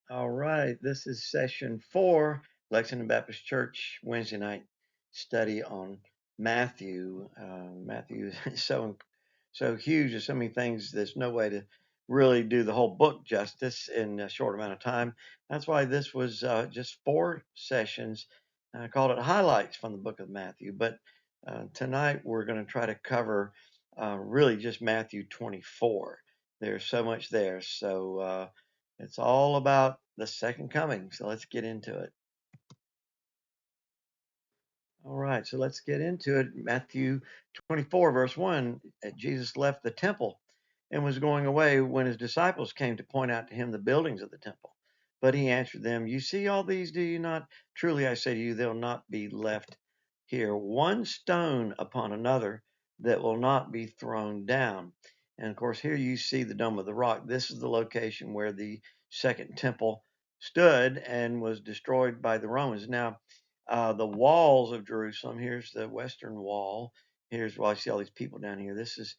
All right, this is session 4, Lexington Baptist Church Wednesday night study on Matthew. Matthew is so huge. There's so many things. There's no way to really do the whole book justice in a short amount of time. That's why this was just 4 sessions. I called it highlights from the book of Matthew. But tonight we're going to try to cover really just Matthew 24. There's so much there. So it's all about the second coming. So let's get into it. All right, so let's get into it. Matthew 24, verse 1. Jesus left the temple and was going away when his disciples came to point out to him the buildings of the temple. But he answered them, "You see all these, do you not? Truly I say to you, they'll not be left here one stone upon another that will not be thrown down." And of course, here you see the Dome of the Rock. This is the location where the second temple stood and was destroyed by the Romans. Now, the walls of Jerusalem. Here's the western wall. Here's I see all these people down here. This is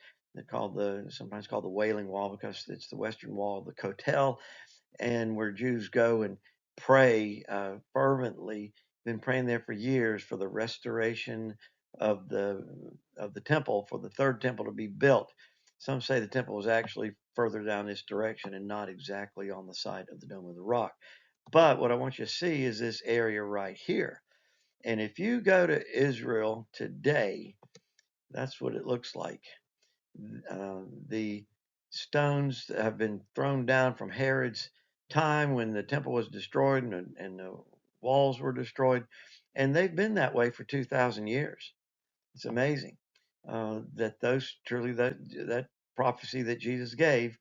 sometimes called the Wailing Wall because it's the western wall of the Kotel, and where Jews go and pray fervently. Been praying there for years for the restoration of the temple, for the third temple to be built. Some say the temple was actually further down this direction and not exactly on the site of the Dome of the Rock. But what I want you to see is this area right here. And if you go to Israel today, that's what it looks like. The stones have been thrown down from Herod's time when the temple was destroyed and the walls were destroyed. And they've been that way for 2,000 years. It's amazing that that prophecy that Jesus gave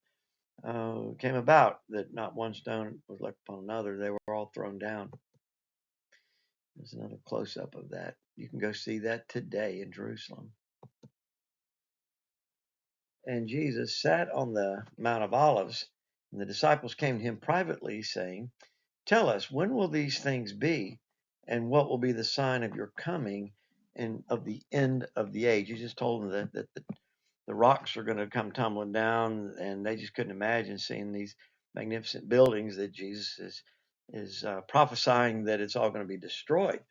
came about, that not one stone was left upon another. They were all thrown down. There's another close up of that. You can go see that today in Jerusalem. And Jesus sat on the Mount of Olives, and the disciples came to him privately, saying, "Tell us, when will these things be? And what will be the sign of your coming and of the end of the age?" He just told them that the rocks are going to come tumbling down, and they just couldn't imagine seeing these magnificent buildings that Jesus is prophesying that it's all going to be destroyed.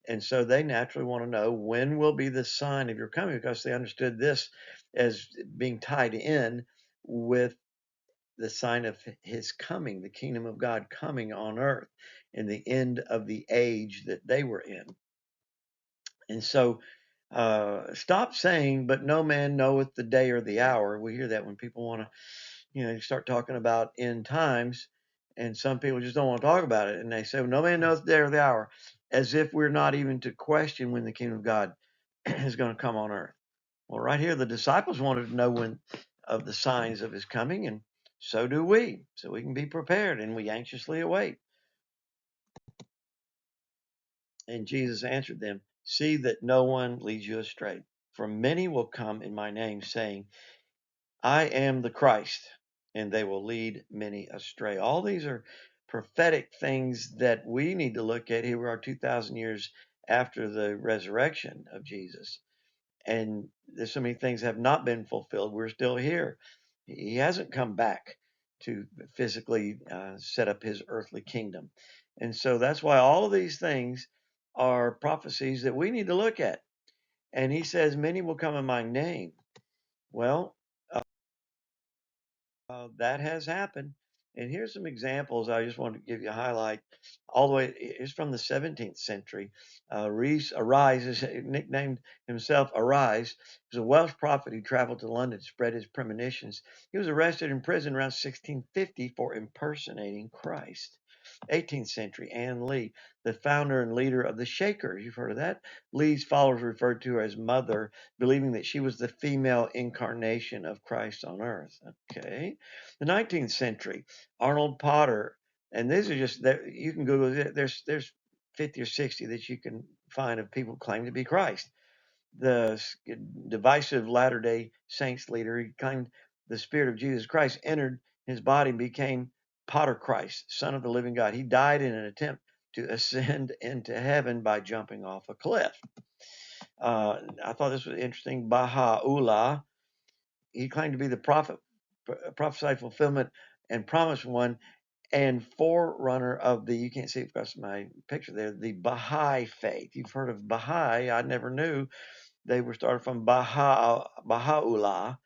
And so they naturally want to know, when will be the sign of your coming, because they understood this as being tied in with the sign of his coming, the kingdom of God coming on earth in the end of the age that they were in. And so stop saying, "But no man knoweth the day or the hour." We hear that when people want to, start talking about end times, and some people just don't want to talk about it. And they say, "Well, no man knows the day or the hour," as if we're not even to question when the kingdom of God is going to come on earth. Well, right here, the disciples wanted to know when of the signs of his coming, and so do we, so we can be prepared, and we anxiously await. And Jesus answered them, "See that no one leads you astray. For many will come in my name, saying, 'I am the Christ,' and they will lead many astray." All these are prophetic things that we need to look at. Here we are 2,000 years after the resurrection of Jesus. And there's so many things have not been fulfilled. We're still here. He hasn't come back to physically set up his earthly kingdom. And so that's why all of these things are prophecies that we need to look at. And he says, "Many will come in my name." Well, that has happened. And here's some examples I just wanted to give you a highlight. All the way, it's from the 17th century. Rees Arise is nicknamed himself Arise. He was a Welsh prophet who traveled to London to spread his premonitions. He was arrested in prison around 1650 for impersonating Christ. 18th century, Anne Lee, the founder and leader of the Shakers. You've heard of that? Lee's followers referred to her as Mother, believing that she was the female incarnation of Christ on earth. Okay. The 19th century, Arnold Potter, and these are just, you can Google it. There's 50 or 60 that you can find of people claiming to be Christ. The divisive Latter-day Saints leader, he claimed the Spirit of Jesus Christ entered his body and became Potter Christ, Son of the living God. He died in an attempt to ascend into heaven by jumping off a cliff. I thought this was interesting. Baha'u'llah, he claimed to be the prophesied fulfillment and promised one, and forerunner of the, you can't see it because of my picture there, the Baha'i faith. You've heard of Baha'i. I never knew they were started from Baha'u'llah.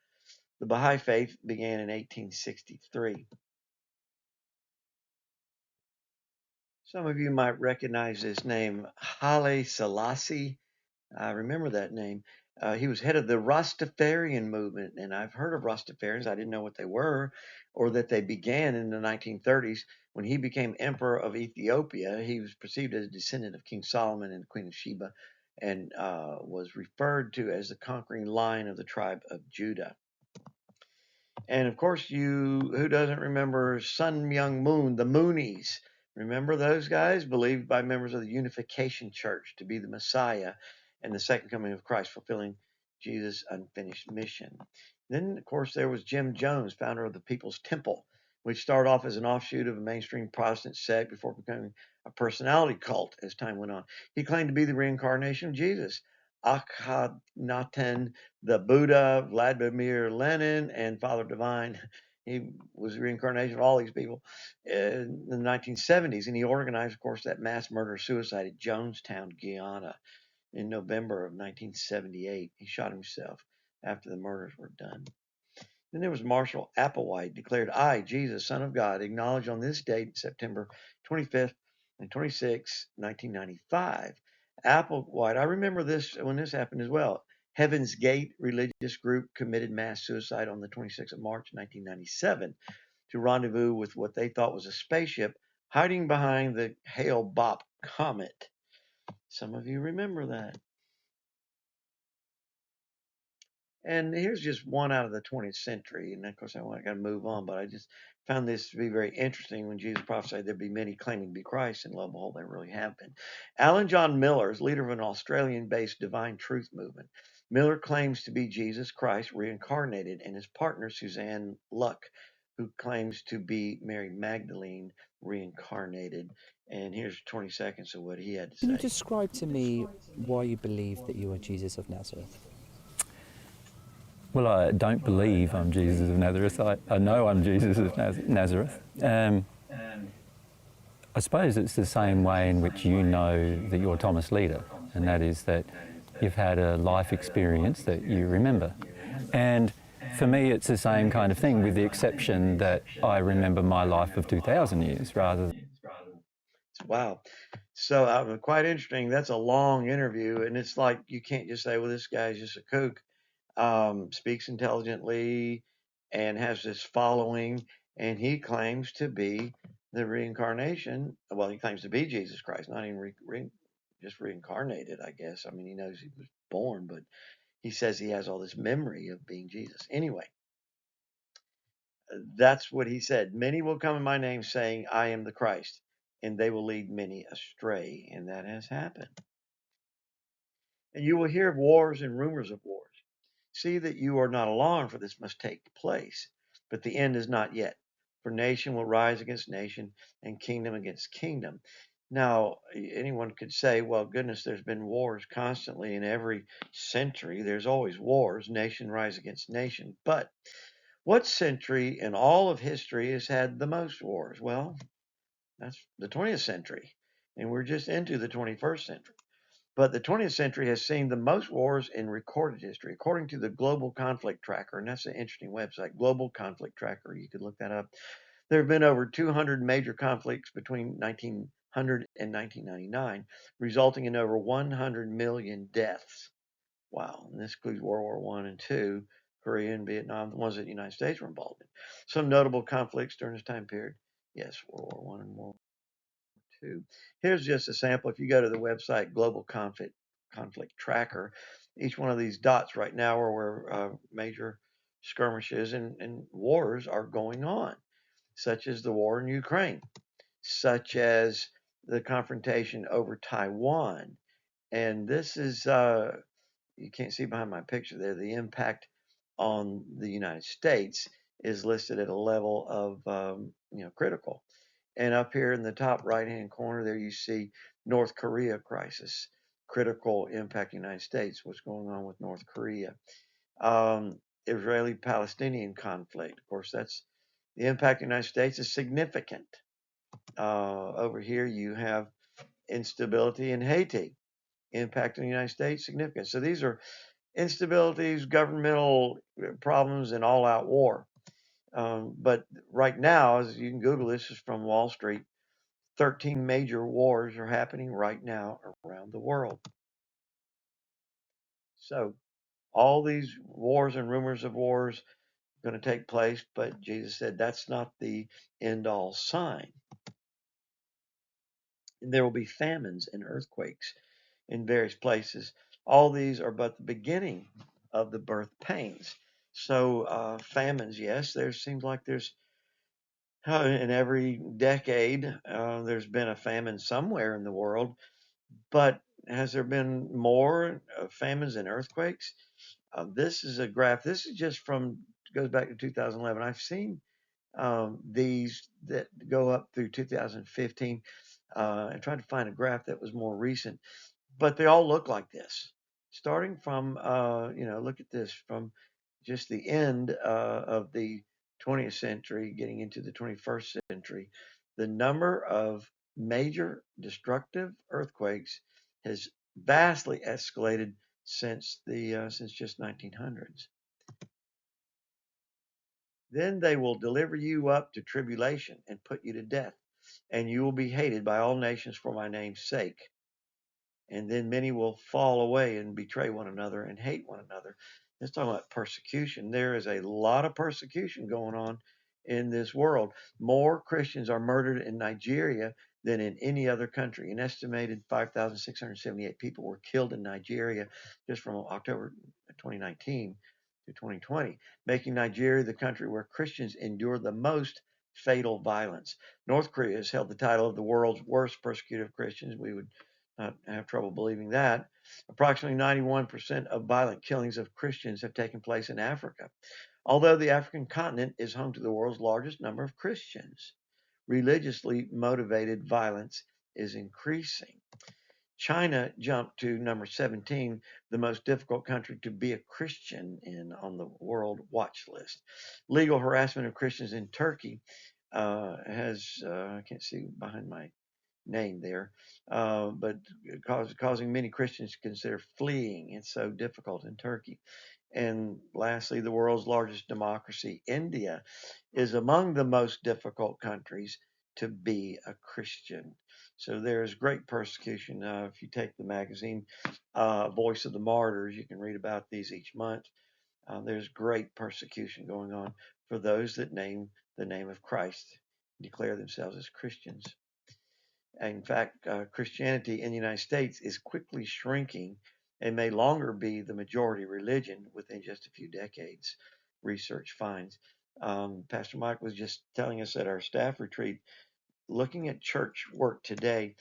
The Baha'i faith began in 1863. Some of you might recognize this name, Haile Selassie. I remember that name. He was head of the Rastafarian movement, and I've heard of Rastafarians. I didn't know what they were or that they began in the 1930s. When he became emperor of Ethiopia, he was perceived as a descendant of King Solomon and Queen of Sheba and was referred to as the conquering lion of the tribe of Judah. And of course, who doesn't remember Sun Myung Moon, the Moonies? Remember those guys? Believed by members of the Unification Church to be the Messiah and the second coming of Christ, fulfilling Jesus' unfinished mission. Then, of course, there was Jim Jones, founder of the People's Temple, which started off as an offshoot of a mainstream Protestant sect before becoming a personality cult as time went on. He claimed to be the reincarnation of Jesus. Akhenaten, the Buddha, Vladimir Lenin, and Father Divine. He was the reincarnation of all these people in the 1970s, and he organized, of course, that mass murder suicide at Jonestown, Guyana, in November of 1978. He shot himself after the murders were done. Then there was Marshall Applewhite, declared, I, Jesus, Son of God, acknowledge on this date, September 25th and 26th, 1995. Applewhite, I remember this when this happened as well. Heaven's Gate religious group committed mass suicide on the 26th of March, 1997, to rendezvous with what they thought was a spaceship hiding behind the Hale-Bopp comet. Some of you remember that. And here's just one out of the 20th century. And of course, I got to move on, but I just found this to be very interesting when Jesus prophesied there'd be many claiming to be Christ, and lo and behold, there really have been. Alan John Miller is leader of an Australian based divine truth movement. Miller claims to be Jesus Christ reincarnated, and his partner, Suzanne Luck, who claims to be Mary Magdalene reincarnated. And here's 20 seconds of what he had to Can you say. describe to me why you believe that you are Jesus of Nazareth? Well, I don't believe I'm Jesus of Nazareth. I know I'm Jesus of Nazareth. I suppose it's the same way in which you know that you're Thomas Leader, and that is that you've had a life experience that you remember. And for me, it's the same kind of thing, with the exception that I remember my life of 2,000 years rather than... Wow. So quite interesting. That's a long interview, and it's like you can't just say, "Well, this guy's just a kook." Speaks intelligently and has this following, and he claims to be the reincarnation. Well, he claims to be Jesus Christ, not even just reincarnated, I guess. I mean, he knows he was born, but he says he has all this memory of being Jesus. Anyway, that's what he said. Many will come in my name saying, I am the Christ, and they will lead many astray. And that has happened. And you will hear of wars and rumors of wars. See that you are not alarmed, for this must take place. But the end is not yet. For nation will rise against nation, and kingdom against kingdom. Now, anyone could say, well, goodness, there's been wars constantly in every century. There's always wars, nation rise against nation. But what century in all of history has had the most wars? Well, that's the 20th century. And we're just into the 21st century. But the 20th century has seen the most wars in recorded history, according to the Global Conflict Tracker. And that's an interesting website, Global Conflict Tracker. You can look that up. There have been over 200 major conflicts between 1900 and 1999, resulting in over 100 million deaths. Wow. And this includes World War I and II, Korea and Vietnam, the ones that the United States were involved in. Some notable conflicts during this time period. Yes, World War I and World War II. Here's just a sample. If you go to the website Global Conflict Tracker, each one of these dots right now are where major skirmishes and wars are going on, such as the war in Ukraine, such as the confrontation over Taiwan. And this is, you can't see behind my picture there, the impact on the United States is listed at a level of, critical. And up here in the top right-hand corner there, you see North Korea crisis, critical impact United States. What's going on with North Korea? Israeli-Palestinian conflict. Of course, that's the impact of the United States is significant. Over here, you have instability in Haiti, impacting the United States significant. So these are instabilities, governmental problems, and all-out war. But right now, as you can Google, this is from Wall Street. 13 major wars are happening right now around the world. So all these wars and rumors of wars are going to take place, but Jesus said that's not the end all sign. And there will be famines and earthquakes in various places. All these are but the beginning of the birth pains. So famines, yes, there seems like there's in every decade there's been a famine somewhere in the world, but has there been more famines and earthquakes? This is a graph. This is just from goes back to 2011. I've seen these that go up through 2015. I tried to find a graph that was more recent, but they all look like this. Starting from, look at this from just the end of the 20th century, getting into the 21st century, the number of major destructive earthquakes has vastly escalated since just 1900s. Then they will deliver you up to tribulation and put you to death, and you will be hated by all nations for my name's sake. And then many will fall away and betray one another and hate one another. It's talking about persecution. There is a lot of persecution going on in this world. More Christians are murdered in Nigeria than in any other country. An estimated 5,678 people were killed in Nigeria just from October 2019 to 2020, making Nigeria the country where Christians endure the most fatal violence. North Korea has held the title of the world's worst persecutor of Christians. We would not have trouble believing that. Approximately 91% of violent killings of Christians have taken place in Africa. Although the African continent is home to the world's largest number of Christians, religiously motivated violence is increasing. China jumped to number 17, the most difficult country to be a Christian in on the world watch list. Legal harassment of Christians in Turkey I can't see behind my name there, but causing many Christians to consider fleeing. It's so difficult in Turkey. And lastly, the world's largest democracy, India, is among the most difficult countries to be a Christian. So there's great persecution. If you take the magazine Voice of the Martyrs, you can read about these each month. There's great persecution going on for those that name the name of Christ, declare themselves as Christians. In fact, Christianity in the United States is quickly shrinking and may longer be the majority religion within just a few decades, research finds. Pastor Mike was just telling us at our staff retreat, looking at church work today,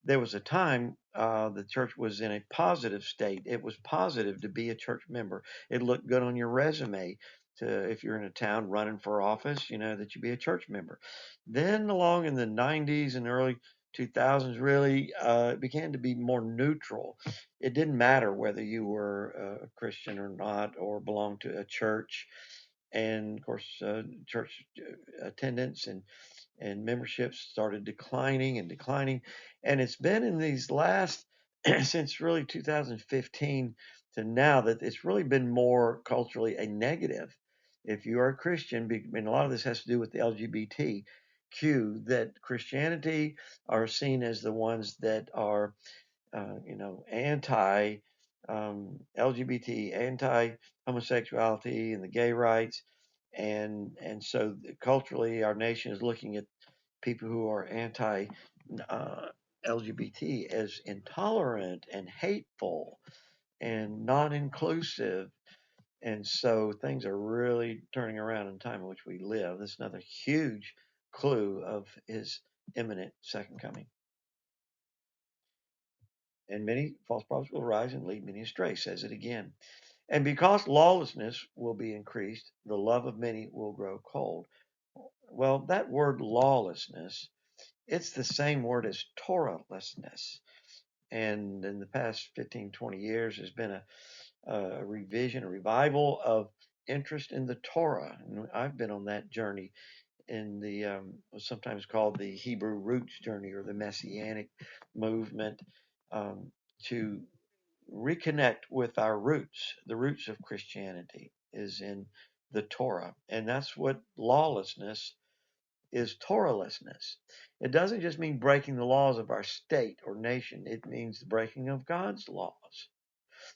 there was a time the church was in a positive state. It was positive to be a church member. It looked good on your resume to if you're in a town running for office, that you be a church member. Then along in the 90s and early 2000s, really, it began to be more neutral. It didn't matter whether you were a Christian or not or belonged to a church. And of course, church attendance and memberships started declining and declining. And it's been in these last, since really 2015 to now, that it's really been more culturally a negative. If you are a Christian, and a lot of this has to do with the LGBTQ, that Christianity are seen as the ones that are, anti LGBT, anti homosexuality and the gay rights. And so culturally, our nation is looking at people who are anti uh, LGBT as intolerant and hateful and non inclusive. And so things are really turning around in the time in which we live. This is another huge clue of his imminent second coming. And many false prophets will rise and lead many astray, says it again. And because lawlessness will be increased, the love of many will grow cold. Well, that word lawlessness, it's the same word as Torahlessness. And in the past 15, 20 years, there's been a revision, a revival of interest in the Torah. And I've been on that journey in the what's sometimes called the Hebrew roots journey or the Messianic movement, um, to reconnect with our roots. The roots of Christianity is in the Torah, and that's what lawlessness is. Torahlessness. It doesn't just mean breaking the laws of our state or nation, it means the breaking of God's laws.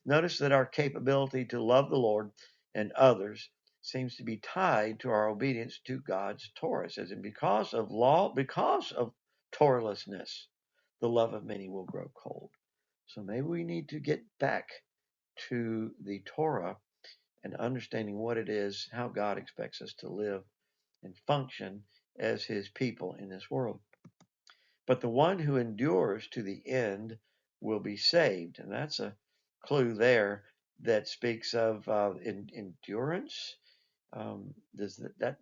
Notice that our capability to love the Lord and others seems to be tied to our obedience to God's Torah. It says, and because of law, because of Torahlessness, the love of many will grow cold. So maybe we need to get back to the Torah and understanding what it is, how God expects us to live and function as his people in this world. But the one who endures to the end will be saved. And that's a clue there that speaks of endurance. Does that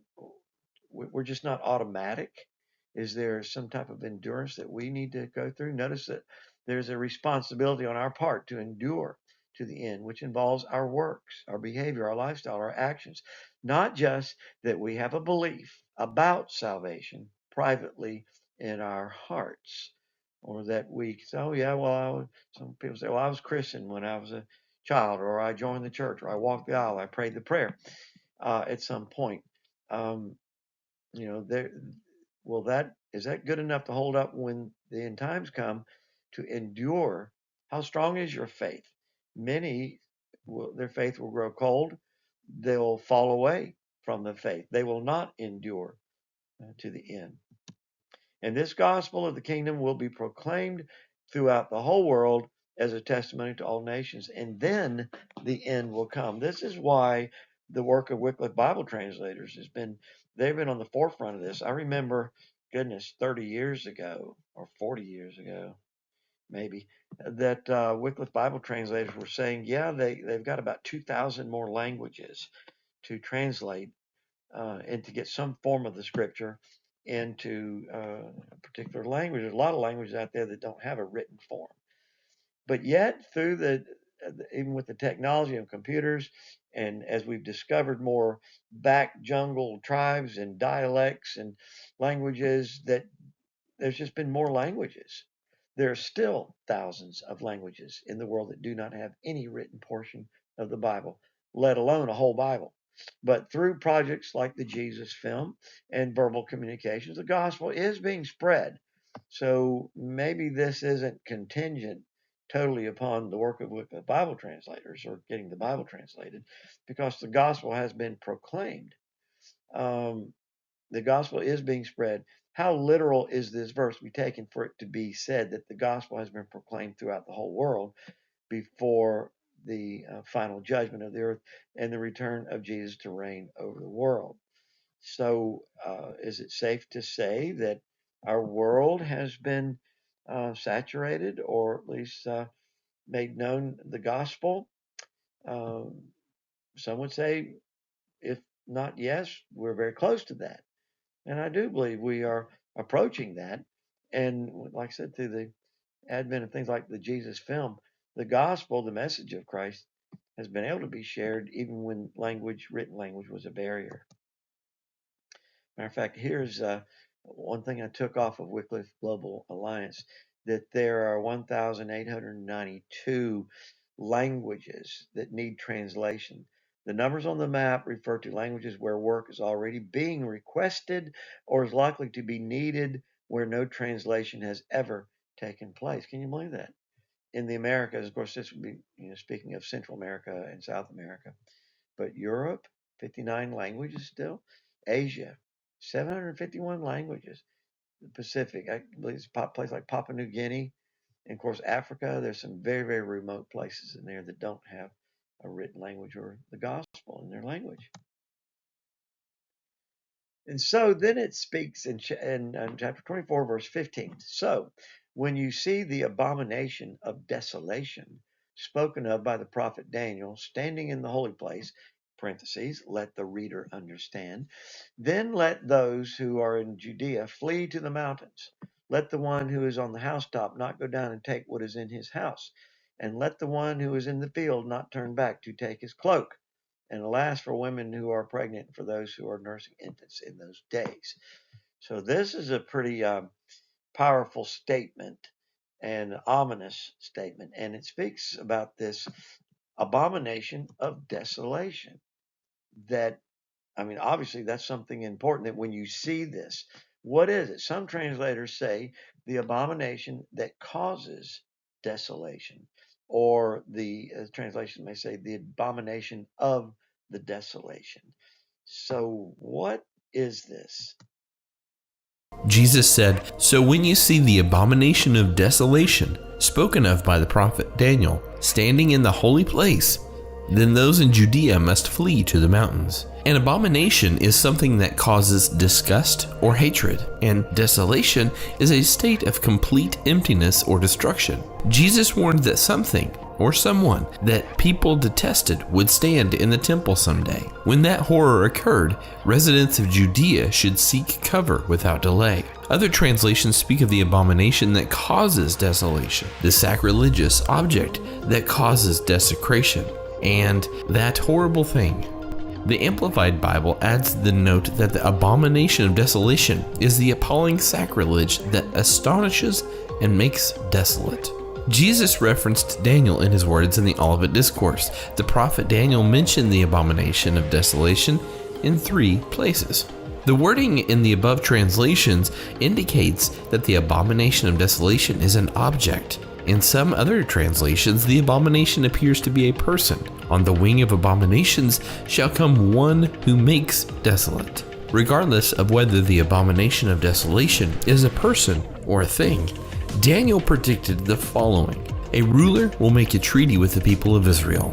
we're just not automatic? Is there some type of endurance that we need to go through? Notice that there's a responsibility on our part to endure to the end, which involves our works, our behavior, our lifestyle, our actions. Not just that we have a belief about salvation privately in our hearts, or that we say, oh, yeah, well, some people say, well, I was Christian when I was a child, or I joined the church, or I walked the aisle, I prayed the prayer at some point. Um, there, well, that is that good enough to hold up when the end times come to endure? How strong is your faith? Many their faith will grow cold. They'll fall away from the faith. They will not endure to the end. And this gospel of the kingdom will be proclaimed throughout the whole world as a testimony to all nations. And then the end will come. This is why the work of Wycliffe Bible translators they've been on the forefront of this. I remember, goodness, 30 years ago or 40 years ago, maybe, that Wycliffe Bible translators were saying, yeah, they've got about 2,000 more languages to translate and to get some form of the scripture into a particular language. There's a lot of languages out there that don't have a written form. But yet, through even with the technology of computers, and as we've discovered more back jungle tribes and dialects and languages, that there's just been more languages. There are still thousands of languages in the world that do not have any written portion of the Bible, let alone a whole Bible. But through projects like the Jesus film and verbal communications, the gospel is being spread. So maybe this isn't contingent totally upon the work of the Bible translators or getting the Bible translated, because the gospel has been proclaimed. Um, the gospel is being spread. How literal is this verse be taken for it to be said that the gospel has been proclaimed throughout the whole world before the final judgment of the earth and the return of Jesus to reign over the world? So, is it safe to say that our world has been saturated, or at least made known the gospel? Um, some would say, if not yes, we're very close to that. And I do believe we are approaching that. And like I said, through the advent of things like the Jesus film, the gospel, the message of Christ, has been able to be shared even when written language, was a barrier. Matter of fact, here's one thing I took off of Wycliffe Global Alliance, that there are 1,892 languages that need translation. The numbers on the map refer to languages where work is already being requested or is likely to be needed where no translation has ever taken place. Can you believe that? In the Americas, of course, this would be, speaking of Central America and South America, but Europe, 59 languages still. Asia, 751 languages. The Pacific, I believe it's a place like Papua New Guinea. And of course, Africa, there's some very, very remote places in there that don't have a written language or the gospel in their language. And so then it speaks in chapter 24, verse 15. So when you see the abomination of desolation spoken of by the prophet Daniel standing in the holy place, parentheses, let the reader understand, then let those who are in Judea flee to the mountains. Let the one who is on the housetop not go down and take what is in his house. And let the one who is in the field not turn back to take his cloak. and alas, for women who are pregnant and for those who are nursing infants in those days. So this is a pretty powerful statement and ominous statement, and it speaks about this abomination of desolation. That, I mean, obviously that's something important that when you see this, what is it? Some translators say the abomination that causes desolation, or the translation may say the abomination of the desolation. So, what is this? Jesus said, "So when you see the abomination of desolation, spoken of by the prophet Daniel, standing in the holy place, then those in Judea must flee to the mountains." An abomination is something that causes disgust or hatred, and desolation is a state of complete emptiness or destruction. Jesus warned that something or someone that people detested would stand in the temple someday. When that horror occurred, residents of Judea should seek cover without delay. Other translations speak of the abomination that causes desolation, the sacrilegious object that causes desecration, and that horrible thing. The Amplified Bible adds the note that the abomination of desolation is the appalling sacrilege that astonishes and makes desolate. Jesus referenced Daniel in his words in the Olivet Discourse. The prophet Daniel mentioned the abomination of desolation in 3 places. The wording in the above translations indicates that the abomination of desolation is an object. In some other translations, the abomination appears to be a person. On the wing of abominations shall come one who makes desolate. Regardless of whether the abomination of desolation is a person or a thing, Daniel predicted the following: a ruler will make a treaty with the people of Israel.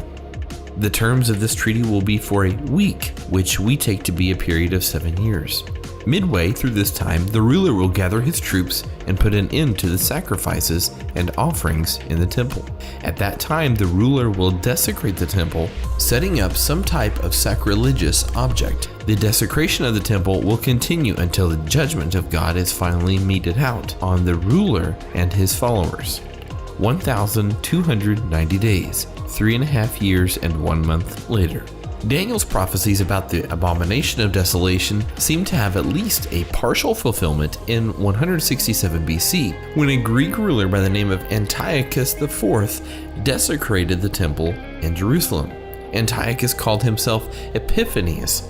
The terms of this treaty will be for a week, which we take to be a period of 7 years. Midway through this time, the ruler will gather his troops and put an end to the sacrifices and offerings in the temple. At that time, the ruler will desecrate the temple, setting up some type of sacrilegious object. The desecration of the temple will continue until the judgment of God is finally meted out on the ruler and his followers. 1,290 days, 3.5 years and 1 month later. Daniel's prophecies about the abomination of desolation seem to have at least a partial fulfillment in 167 BC, when a Greek ruler by the name of Antiochus IV desecrated the temple in Jerusalem. Antiochus called himself Epiphanes,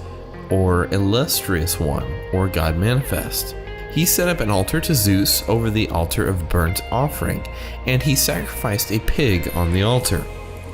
or Illustrious One, or God Manifest. He set up an altar to Zeus over the altar of burnt offering, and he sacrificed a pig on the altar.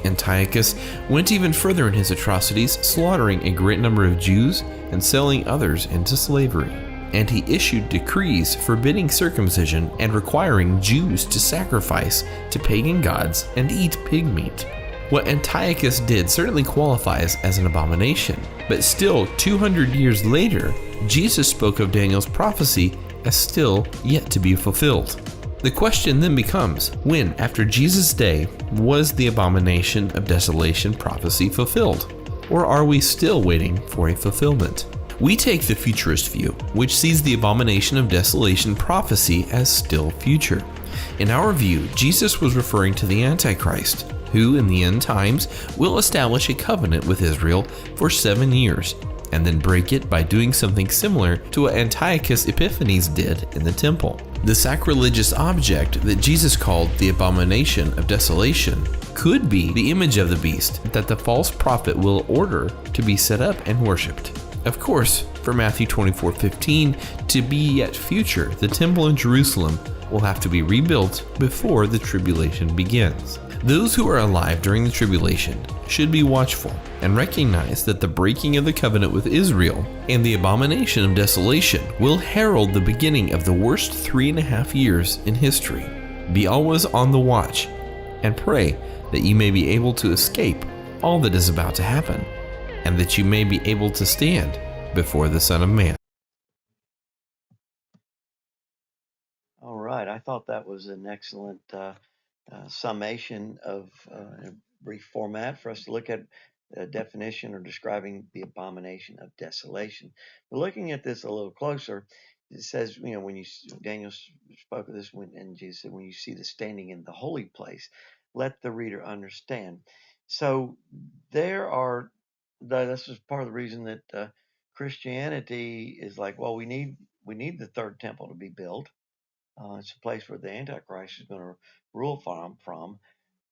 Antiochus went even further in his atrocities, slaughtering a great number of Jews and selling others into slavery. And he issued decrees forbidding circumcision and requiring Jews to sacrifice to pagan gods and eat pig meat. What Antiochus did certainly qualifies as an abomination, but still 200 years later, Jesus spoke of Daniel's prophecy as still yet to be fulfilled. The question then becomes, when, after Jesus' day, was the abomination of desolation prophecy fulfilled? Or are we still waiting for a fulfillment? We take the futurist view, which sees the abomination of desolation prophecy as still future. In our view, Jesus was referring to the Antichrist, who in the end times will establish a covenant with Israel for 7 years, and then break it by doing something similar to what Antiochus Epiphanes did in the temple. The sacrilegious object that Jesus called the abomination of desolation could be the image of the beast that the false prophet will order to be set up and worshipped. Of course, for Matthew 24:15 to be yet future, the temple in Jerusalem will have to be rebuilt before the tribulation begins. Those who are alive during the tribulation should be watchful and recognize that the breaking of the covenant with Israel and the abomination of desolation will herald the beginning of the worst 3.5 years in history. Be always on the watch and pray that you may be able to escape all that is about to happen, and that you may be able to stand before the Son of Man. All right, I thought that was an excellent summation of a brief format for us to look at a definition or describing the abomination of desolation. But looking at this a little closer, it says, when Daniel spoke of this and Jesus said, when you see the standing in the holy place, let the reader understand. So there are this is part of the reason that Christianity is like, well, we need the third temple to be built. It's a place where the Antichrist is going to rule from.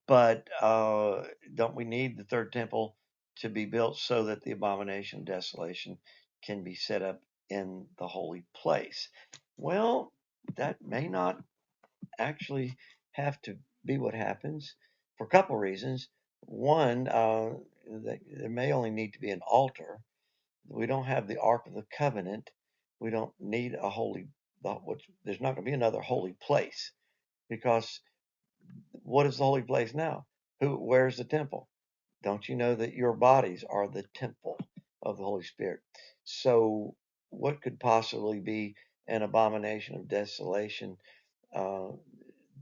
But don't we need the third temple to be built so that the abomination of desolation can be set up in the holy place? Well, that may not actually have to be what happens for a couple reasons. One, there may only need to be an altar. We don't have the Ark of the Covenant. We don't need a holy, there's not going to be another holy place because what is the holy place now? Where's the temple? Don't you know that your bodies are the temple of the Holy Spirit? So, what could possibly be an abomination of desolation uh,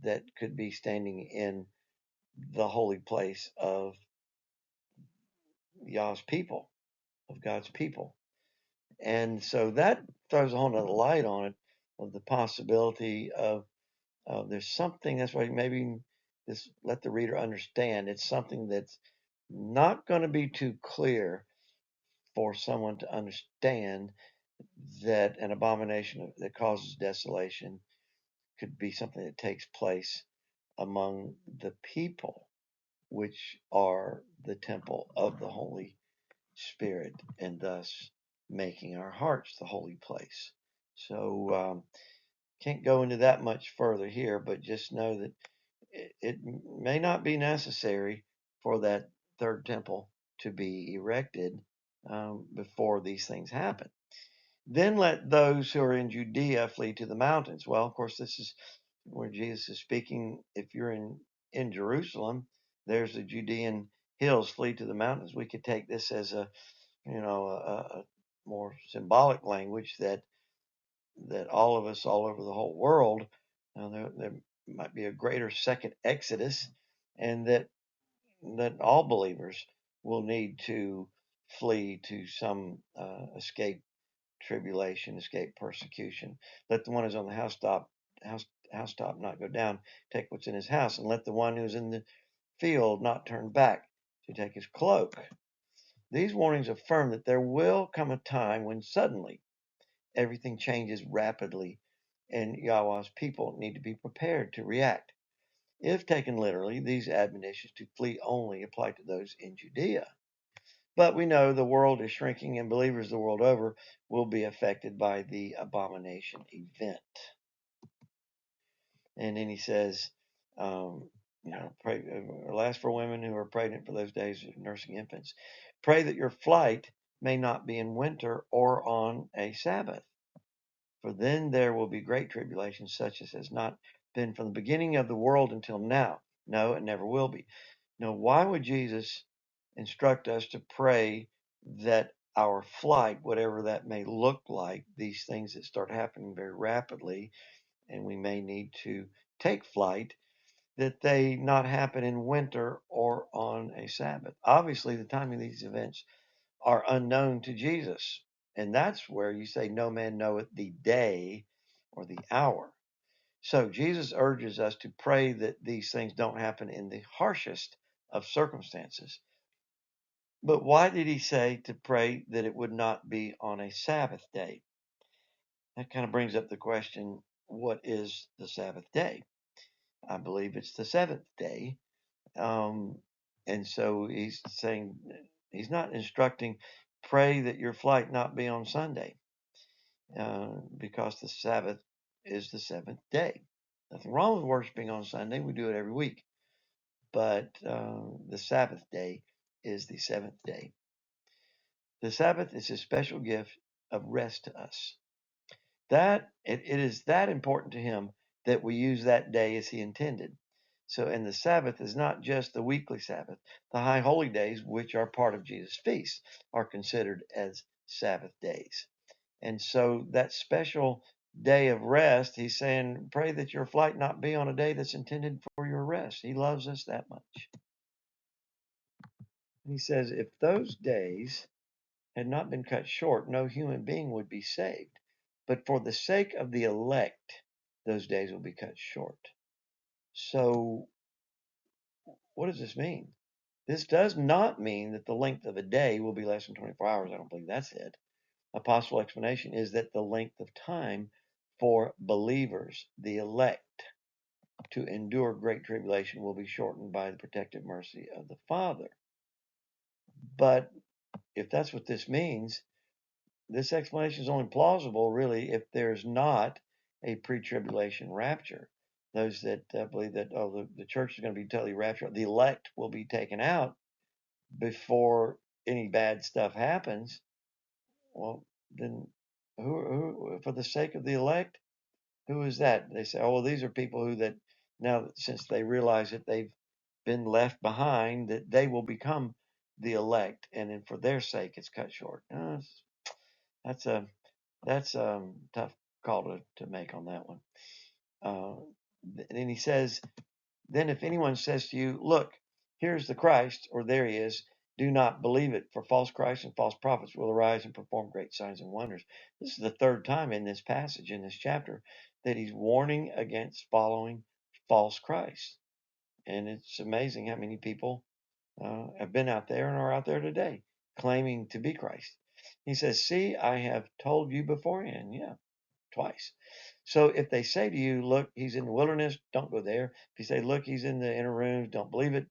that could be standing in the holy place of Yah's people, of God's people? And so that throws a whole nother light on it of the possibility of there's something. That's why maybe this let the reader understand it's something that's not going to be too clear for someone to understand that an abomination that causes desolation could be something that takes place among the people, which are the temple of the Holy Spirit, and thus making our hearts the holy place. So, can't go into that much further here, but just know that it may not be necessary for that third temple to be erected before these things happen. Then let those who are in Judea flee to the mountains. Well, of course, this is where Jesus is speaking. If you're in Jerusalem, there's the Judean hills. Flee to the mountains. We could take this as a more symbolic language that all of us all over the whole world, there might be a greater second Exodus, and that all believers will need to flee to some escape tribulation, escape persecution. Let the one who's on the housetop not go down, take what's in his house, and let the one who's in the field not turn back to take his cloak. These warnings affirm that there will come a time when suddenly everything changes rapidly, and Yahweh's people need to be prepared to react. If taken literally, these admonitions to flee only apply to those in Judea. But we know the world is shrinking, and believers the world over will be affected by the abomination event. And then he says, pray, alas for women who are pregnant for those days of nursing infants. Pray that your flight may not be in winter or on a Sabbath. For then there will be great tribulation, such as has not been from the beginning of the world until now. No, it never will be. Now, why would Jesus instruct us to pray that our flight, whatever that may look like, these things that start happening very rapidly, and we may need to take flight, that they not happen in winter or on a Sabbath? Obviously, the timing of these events are unknown to Jesus. And that's where you say, no man knoweth the day or the hour. So Jesus urges us to pray that these things don't happen in the harshest of circumstances. But why did he say to pray that it would not be on a Sabbath day? That kind of brings up the question, what is the Sabbath day? I believe it's the seventh day. And so he's saying, he's not instructing, pray that your flight not be on Sunday, because the Sabbath is the seventh day. Nothing wrong with worshiping on Sunday. We do it every week. But the Sabbath day is the seventh day. The Sabbath is a special gift of rest to us. That it is that important to him that we use that day as he intended. So, and the Sabbath is not just the weekly Sabbath. The high holy days, which are part of Jesus' feast, are considered as Sabbath days. And so that special day of rest, he's saying, pray that your flight not be on a day that's intended for your rest. He loves us that much. And he says, if those days had not been cut short, no human being would be saved. But for the sake of the elect, those days will be cut short. So, what does this mean? This does not mean that the length of a day will be less than 24 hours. I don't believe that's it. A possible explanation is that the length of time for believers, the elect, to endure great tribulation will be shortened by the protective mercy of the Father. But if that's what this means, this explanation is only plausible, really, if there's not a pre-tribulation rapture. Those that believe that the church is going to be totally raptured, the elect will be taken out before any bad stuff happens. Well, then, who for the sake of the elect, who is that? They say, oh, well, these are people who that now since they realize that they've been left behind, that they will become the elect, and then for their sake, it's cut short. That's a tough call to make on that one. Then he says, then if anyone says to you, look, here's the Christ, or there he is, do not believe it, for false Christs and false prophets will arise and perform great signs and wonders. This is the third time in this passage, in this chapter, that he's warning against following false Christ. And it's amazing how many people have been out there and are out there today claiming to be Christ. He says, see, I have told you beforehand. Yeah, twice. So if they say to you, look, he's in the wilderness, don't go there. If you say, look, he's in the inner rooms, don't believe it.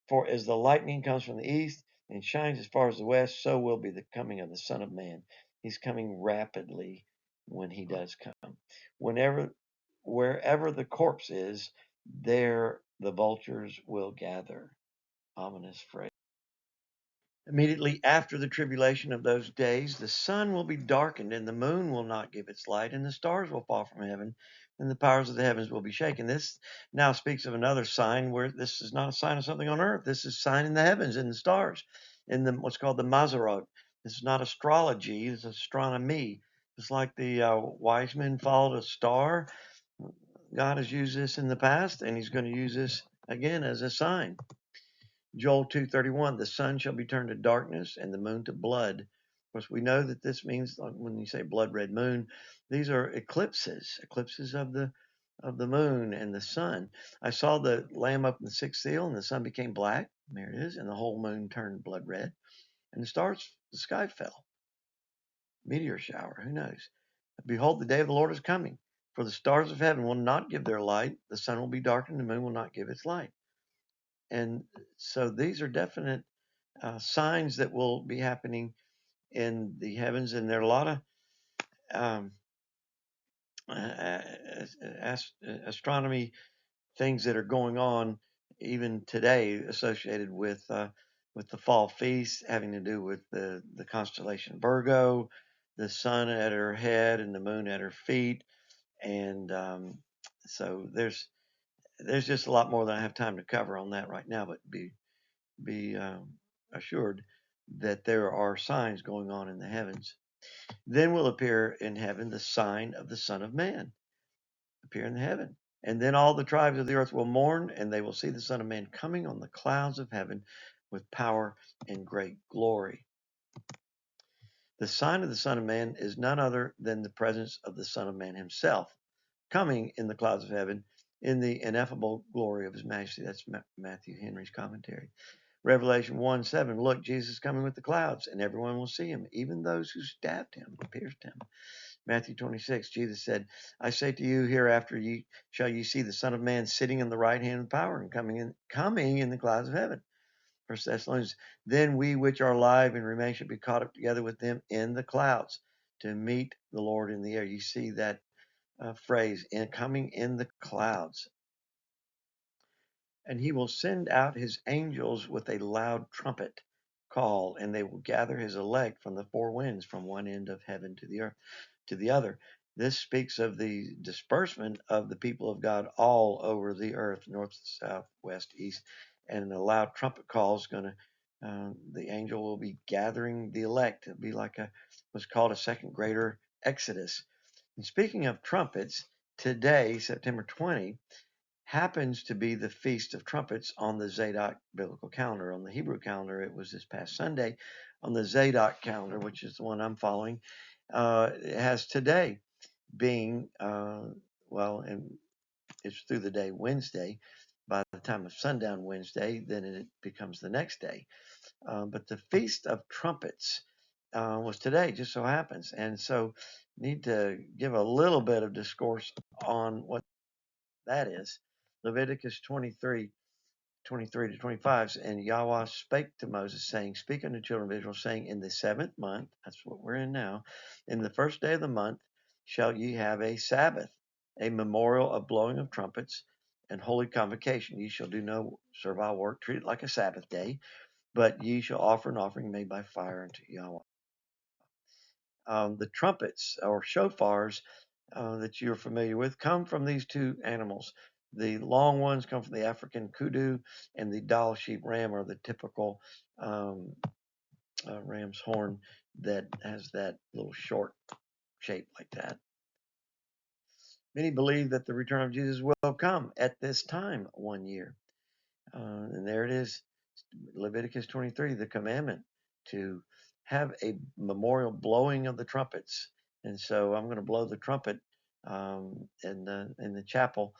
For as the lightning comes from the east and shines as far as the west, so will be the coming of the Son of Man. He's coming rapidly when he does come. Wherever the corpse is, there the vultures will gather. Ominous phrase. Immediately after the tribulation of those days, the sun will be darkened, and the moon will not give its light, and the stars will fall from heaven, and the powers of the heavens will be shaken. This now speaks of another sign where this is not a sign of something on earth. This is a sign in the heavens, in the stars, in the what's called the Mazarot. This is not astrology, it's astronomy. It's like the wise men followed a star. God has used this in the past, and he's going to use this again as a sign. Joel 2:31, the sun shall be turned to darkness and the moon to blood. Of course, we know that this means when you say blood red moon, these are eclipses of the moon and the sun. I saw the lamb up in the sixth seal, and the sun became black. There it is, and the whole moon turned blood red, and the sky fell. Meteor shower, who knows? Behold, the day of the Lord is coming, for the stars of heaven will not give their light, the sun will be darkened, the moon will not give its light. And so these are definite signs that will be happening in the heavens, and there are a lot of um, astronomy things that are going on even today associated with the fall feast, having to do with the constellation Virgo, the sun at her head and the moon at her feet, and so there's just a lot more than I have time to cover on that right now, but be assured that there are signs going on in the heavens. Then will appear in heaven the sign of the Son of Man, appear in the heaven. And then all the tribes of the earth will mourn, and they will see the Son of Man coming on the clouds of heaven with power and great glory. The sign of the Son of Man is none other than the presence of the Son of Man himself, coming in the clouds of heaven in the ineffable glory of his majesty. That's Matthew Henry's commentary. Revelation 1:7, look, Jesus is coming with the clouds, and everyone will see him, even those who stabbed him, pierced him. Matthew 26, Jesus said, I say to you, hereafter shall ye see the Son of Man sitting in the right hand of power and coming in the clouds of heaven. 1 Thessalonians, then we which are alive and remain shall be caught up together with them in the clouds to meet the Lord in the air. You see that phrase, coming in the clouds. And he will send out his angels with a loud trumpet call, and they will gather his elect from the four winds, from one end of heaven to the earth to the other. This speaks of the disbursement of the people of God all over the earth, north, south, west, east, and a loud trumpet call is going to the angel will be gathering the elect. It'll be like what's called a second greater exodus. And speaking of trumpets, today, September 20, happens to be the Feast of Trumpets on the Zadok biblical calendar. On the Hebrew calendar, it was this past Sunday. On the Zadok calendar, which is the one I'm following, it has today being, and it's through the day Wednesday, by the time of sundown Wednesday, then it becomes the next day. But the Feast of Trumpets was today, just so happens. And so need to give a little bit of discourse on what that is. Leviticus 23 to 25, and Yahweh spake to Moses, saying, Speak unto the children of Israel, saying, In the 7th month, that's what we're in now, in the first day of the month shall ye have a Sabbath, a memorial of blowing of trumpets, and holy convocation. Ye shall do no servile work, treat it like a Sabbath day, but ye shall offer an offering made by fire unto Yahweh. The trumpets or shofars that you're familiar with come from these two animals. The long ones come from the African kudu, and the Dall sheep ram are the typical ram's horn that has that little short shape like that. Many believe that the return of Jesus will come at this time 1 year. And there it is, Leviticus 23, the commandment to have a memorial blowing of the trumpets. And so I'm going to blow the trumpet in the chapel,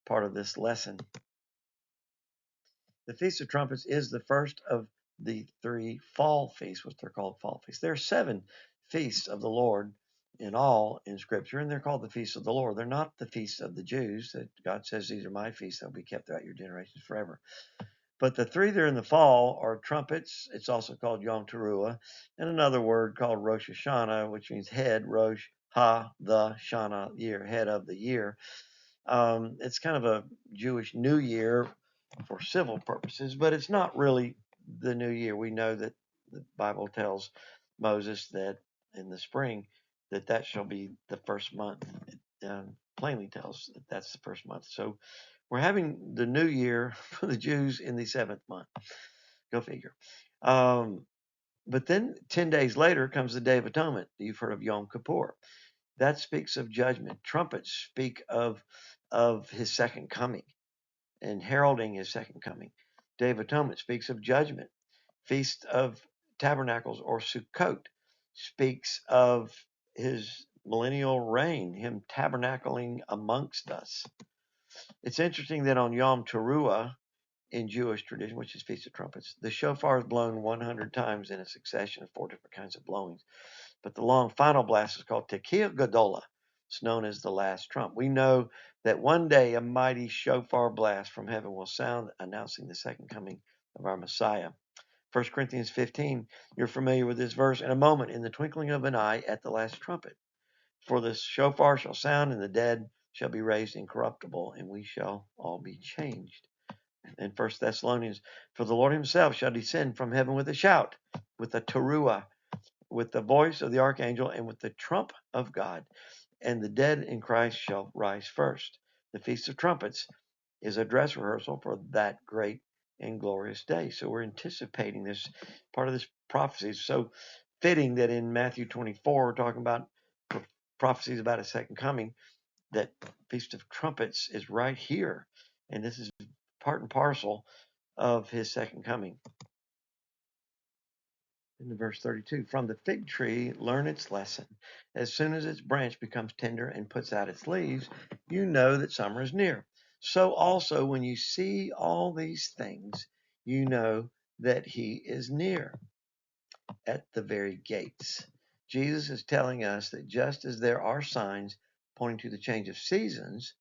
part of this lesson. The Feast of Trumpets is the first of the 3 fall feasts, what they're called fall feasts. There are 7 feasts of the Lord in all in Scripture, and they're called the feasts of the Lord. They're not the feasts of the Jews that God says these are my feasts, they'll be kept throughout your generations forever. But the 3 that are in the fall are trumpets. It's also called Yom Teruah, and another word called Rosh Hashanah, which means head, Rosh Ha, the Shana, year, head of the year. It's kind of a Jewish New Year for civil purposes, but it's not really the New Year. We know that the Bible tells Moses that in the spring that shall be the first month. It plainly tells that that's the first month. So we're having the New Year for the Jews in the 7th month. Go figure. But then 10 days later comes the Day of Atonement. You've heard of Yom Kippur. That speaks of judgment. Trumpets speak of his second coming and heralding his second coming. Day of Atonement speaks of judgment. Feast of Tabernacles or Sukkot speaks of his millennial reign, him tabernacling amongst us. It's interesting that on Yom Teruah, in Jewish tradition, which is Feast of Trumpets, the shofar is blown 100 times in a succession of 4 different kinds of blowings. But the long final blast is called Tekiah Gadola. It's known as the last trump. We know that one day a mighty shofar blast from heaven will sound, announcing the second coming of our Messiah. 1 Corinthians 15, you're familiar with this verse. In a moment, in the twinkling of an eye, at the last trumpet. For the shofar shall sound, and the dead shall be raised incorruptible, and we shall all be changed. In 1 Thessalonians, for the Lord himself shall descend from heaven with a shout, with a teruah, with the voice of the archangel, and with the trump of God, and the dead in Christ shall rise first. The Feast of Trumpets is a dress rehearsal for that great and glorious day. So we're anticipating this. Part of this prophecy is so fitting that in Matthew 24, we're talking about prophecies about a second coming, that Feast of Trumpets is right here. And this is part and parcel of his second coming. In verse 32, from the fig tree learn its lesson. As soon as its branch becomes tender and puts out its leaves, you know that summer is near. So also when you see all these things, you know that he is near, at the very gates. Jesus is telling us that just as there are signs pointing to the change of seasons,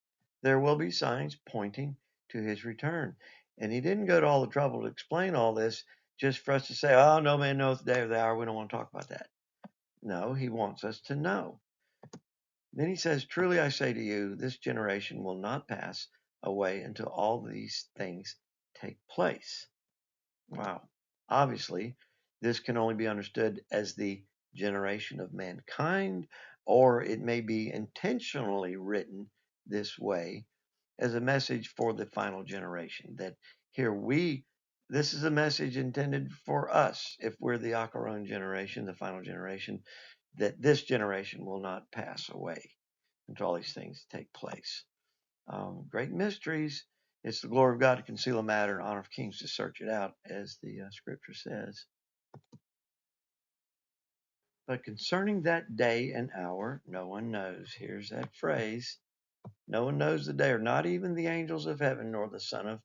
there will be signs pointing to his return. And he didn't go to all the trouble to explain all this just for us to say, oh, no man knows the day or the hour. We don't want to talk about that. No, he wants us to know. Then he says, truly I say to you, this generation will not pass away until all these things take place. Wow. Obviously, this can only be understood as the generation of mankind, or it may be intentionally written this way as a message for the final generation. That here this is a message intended for us, if we're the Acharon generation, the final generation, that this generation will not pass away until all these things take place. Great mysteries. It's the glory of God to conceal a matter and honor of kings to search it out, as the scripture says. But concerning that day and hour, no one knows. Here's that phrase. No one knows the day, or not even the angels of heaven, nor the Son of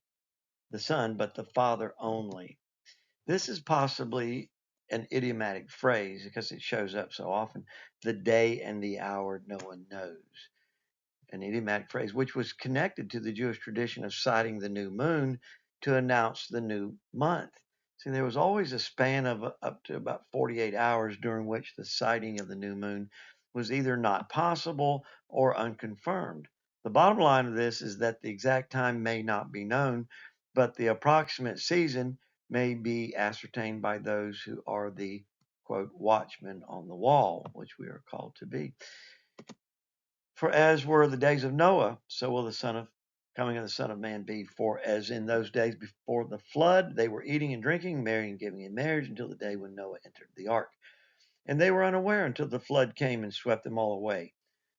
the Son, but the Father only. This is possibly an idiomatic phrase because it shows up so often. The day and the hour no one knows. An idiomatic phrase, which was connected to the Jewish tradition of sighting the new moon to announce the new month. See, there was always a span of up to about 48 hours during which the sighting of the new moon was either not possible or unconfirmed. The bottom line of this is that the exact time may not be known, but the approximate season may be ascertained by those who are the quote watchmen on the wall, which we are called to be. For as were the days of Noah, so will the coming of the Son of Man be. For as in those days before the flood, they were eating and drinking, marrying and giving in marriage until the day when Noah entered the ark. And they were unaware until the flood came and swept them all away.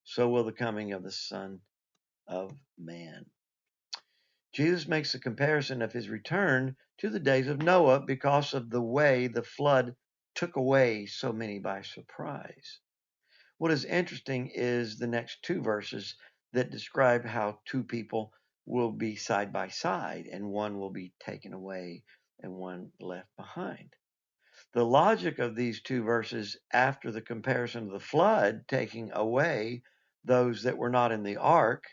So will the coming of the Son of Man. Jesus makes a comparison of his return to the days of Noah because of the way the flood took away so many by surprise. What is interesting is the next two verses that describe how two people will be side by side and one will be taken away and one left behind. The logic of these two verses after the comparison of the flood taking away those that were not in the ark,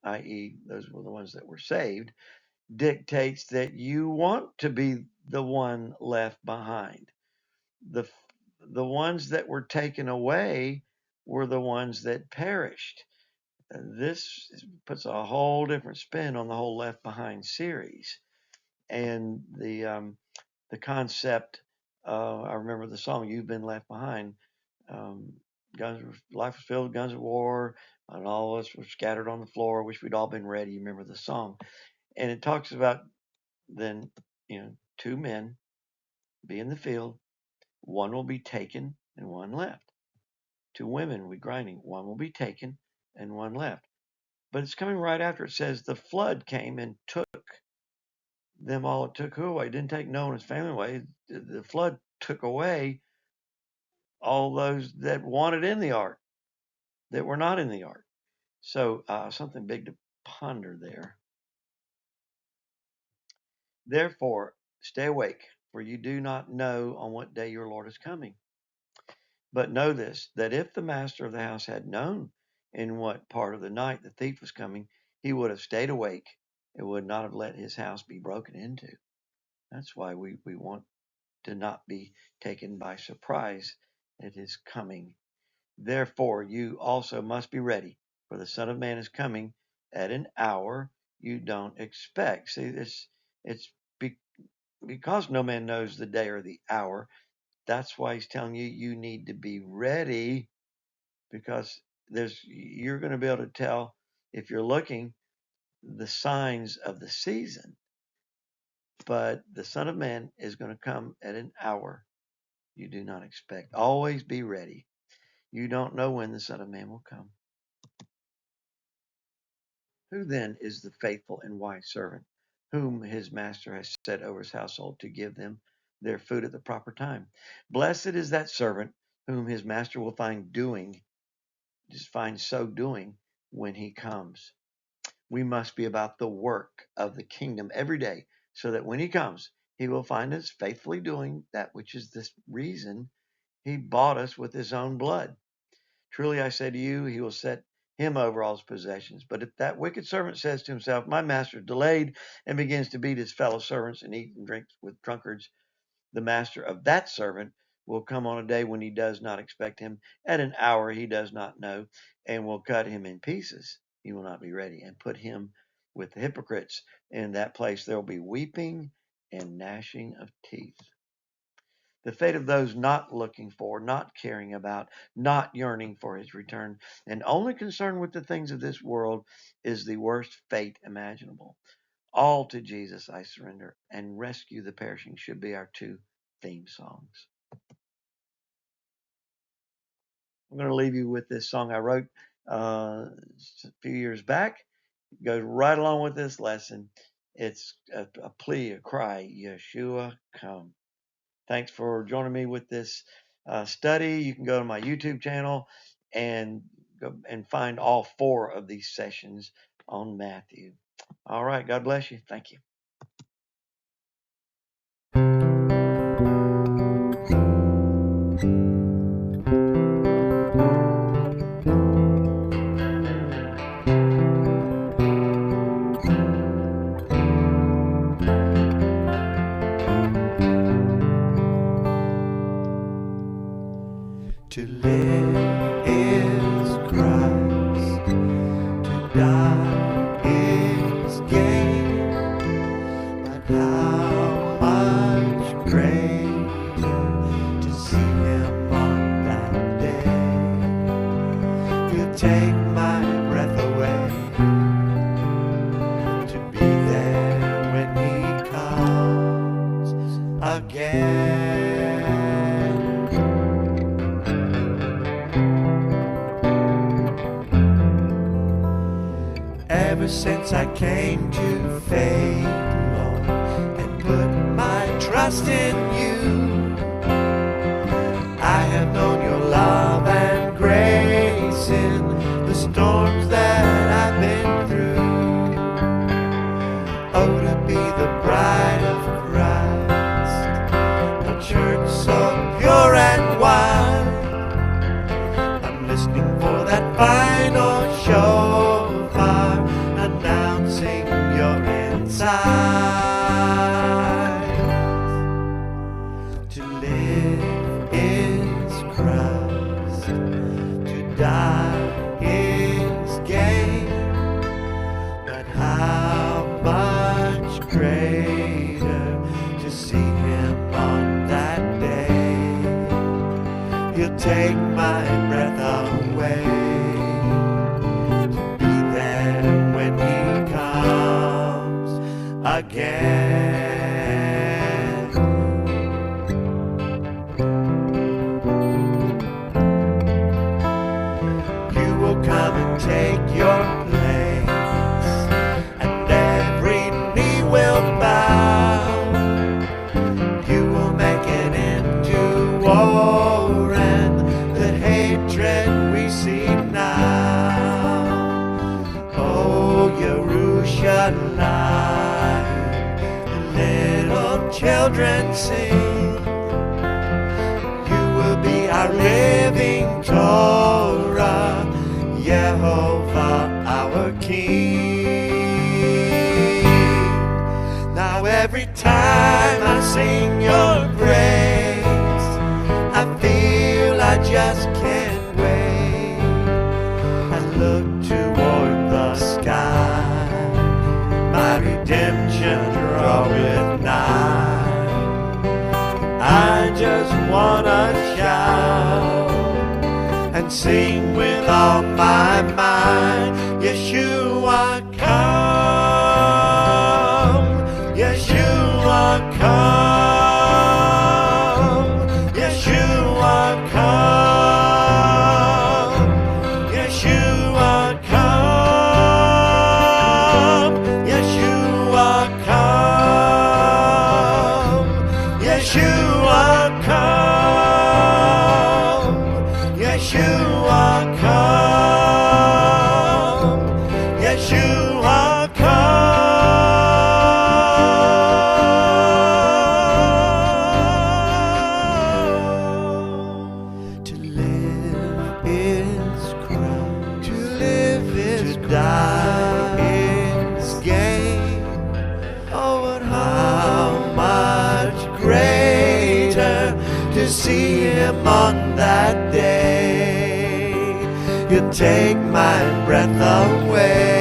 i.e., those were the ones that were saved, dictates that you want to be the one left behind. The the ones that were taken away were the ones that perished. This puts a whole different spin on the whole Left Behind series, and the concept. I remember the song "You've Been Left Behind." Life was filled with guns of war, and all of us were scattered on the floor. Wish we'd all been ready. You remember the song, and it talks about then two men be in the field, one will be taken and one left. Two women will be grinding, one will be taken and one left. But it's coming right after it says the flood came and took them all. It took who away? It didn't take Noah and his family away. The flood took away all those that wanted in the ark, that were not in the ark. So something big to ponder there. Therefore, stay awake, for you do not know on what day your Lord is coming. But know this, that if the master of the house had known in what part of the night the thief was coming, he would have stayed awake and would not have let his house be broken into. That's why we want to not be taken by surprise at his coming. Therefore, you also must be ready, for the Son of Man is coming at an hour you don't expect. See, it's because no man knows the day or the hour. That's why he's telling you you need to be ready, because you're going to be able to tell if you're looking the signs of the season. But the Son of Man is going to come at an hour you do not expect. Always be ready. You don't know when the Son of Man will come. Who then is the faithful and wise servant, whom his master has set over his household to give them their food at the proper time? Blessed is that servant whom his master will find so doing when he comes. We must be about the work of the kingdom every day, so that when he comes, he will find us faithfully doing that which is the reason he bought us with his own blood. Truly I say to you, he will set him over all his possessions. But if that wicked servant says to himself, my master is delayed, and begins to beat his fellow servants and eat and drink with drunkards, the master of that servant will come on a day when he does not expect him, at an hour he does not know, and will cut him in pieces. He will not be ready, and put him with the hypocrites. In that place there will be weeping and gnashing of teeth. The fate of those not looking for, not caring about, not yearning for his return, and only concerned with the things of this world is the worst fate imaginable. All to Jesus I surrender, and rescue the perishing should be our two theme songs. I'm going to leave you with this song I wrote a few years back. It goes right along with this lesson. It's a plea, a cry, Yeshua, come. Thanks for joining me with this study. You can go to my YouTube channel and go and find all 4 of these sessions on Matthew. All right. God bless you. Thank you. To live is Christ, to die is gain. But how much greater to see him on that day. He'll take my breath away, to be there when he comes again. Ever since I came to faith, Lord, and put my trust in you, I have known your love and grace in the storms that I've been through. Oh, to be the bride of Christ, a church so pure and wide. I'm listening for that final show, announcing your inside. To live is Christ, to die is gain. But how much greater to see him on that day. He'll take my breath away, again. You will come and take your place, and every knee will bow. You will make an end to war and the hatred we see now. Oh, Jerusalem, children sing. You will be our living Torah, Yehovah our King. Now every time I sing your praise, I feel I just can't wait. I look toward the sky, my redemption draweth nigh. I just wanna shout and sing with all my mind. Yeshua come, Yeshua come, Yeshua come, Yeshua come, Yeshua come, Yeshua come, Yeshua come, Yeshua come. To live is Christ, to live is to die is gain. Oh, but how much greater to see him on that day. He'll take my breath away,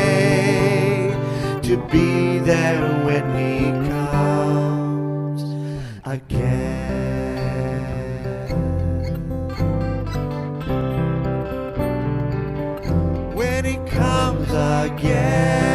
to be there when he comes again. When he comes again.